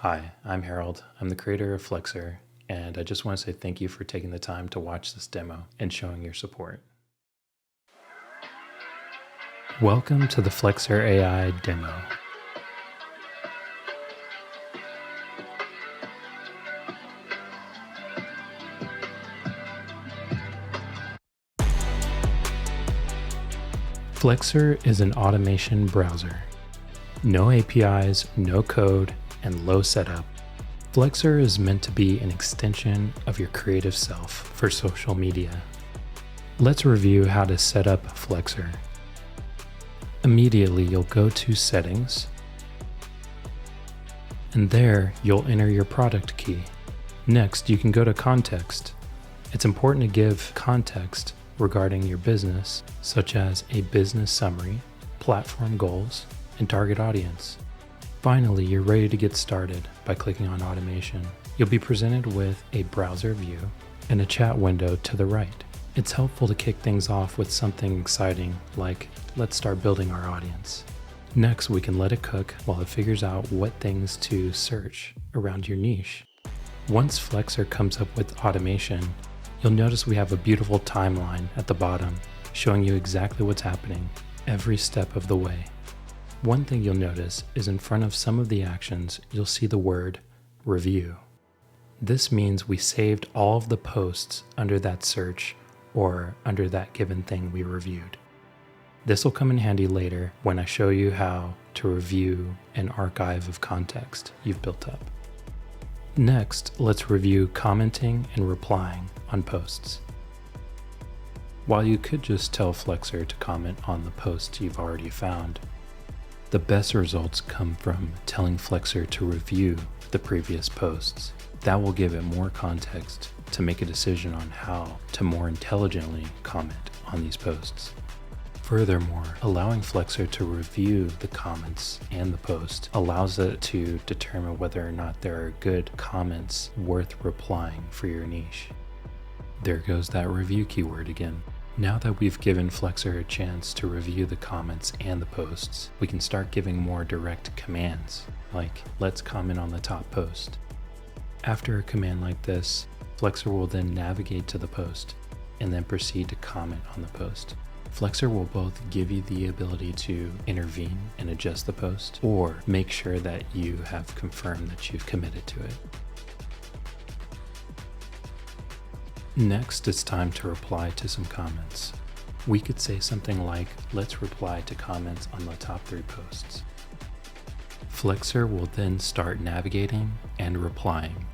Hi, I'm Harold. I'm the creator of FLXR, and I just want to say thank you for taking the time to watch this demo and showing your support. Welcome to the FLXR.ai demo. FLXR is an automation browser. No APIs, no code, and low setup. FLXR is meant to be an extension of your creative self for social media. Let's review how to set up FLXR. Immediately, you'll go to Settings, and there you'll enter your product key. Next, you can go to Context. It's important to give context regarding your business, such as a business summary, platform goals, and target audience. Finally, you're ready to get started by clicking on Automation. You'll be presented with a browser view and a chat window to the right. It's helpful to kick things off with something exciting like, let's start building our audience. Next, we can let it cook while it figures out what things to search around your niche. Once FLXR comes up with automation, you'll notice we have a beautiful timeline at the bottom showing you exactly what's happening every step of the way. One thing you'll notice is in front of some of the actions, you'll see the word review. This means we saved all of the posts under that search or under that given thing we reviewed. This will come in handy later when I show you how to review an archive of context you've built up. Next, let's review commenting and replying on posts. While you could just tell FLXR to comment on the posts you've already found, the best results come from telling FLXR to review the previous posts. That will give it more context to make a decision on how to more intelligently comment on these posts. Furthermore, allowing FLXR to review the comments and the post allows it to determine whether or not there are good comments worth replying for your niche. There goes that review keyword again. Now that we've given FLXR a chance to review the comments and the posts, we can start giving more direct commands, like let's comment on the top post. After a command like this, FLXR will then navigate to the post and then proceed to comment on the post. FLXR will both give you the ability to intervene and adjust the post, or make sure that you have confirmed that you've committed to it. Next, it's time to reply to some comments. We could say something like, let's reply to comments on the top 3 posts. FLXR will then start navigating and replying.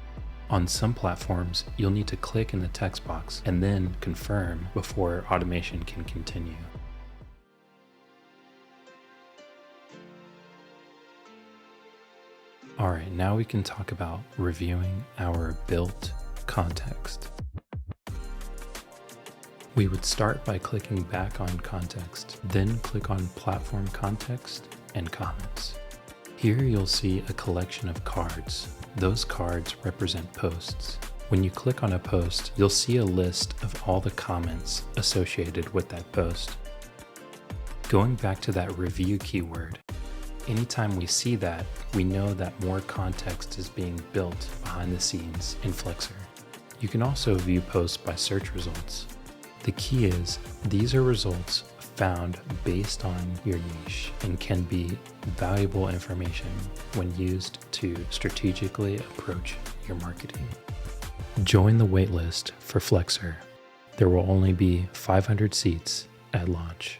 On some platforms, you'll need to click in the text box and then confirm before automation can continue. All right, now we can talk about reviewing our built context. We would start by clicking back on context, then click on platform context and comments. Here you'll see a collection of cards. Those cards represent posts. When you click on a post, you'll see a list of all the comments associated with that post. Going back to that review keyword, anytime we see that, we know that more context is being built behind the scenes in FLXR. You can also view posts by search results. The key is, these are results found based on your niche and can be valuable information when used to strategically approach your marketing. Join the waitlist for FLXR. There will only be 500 seats at launch.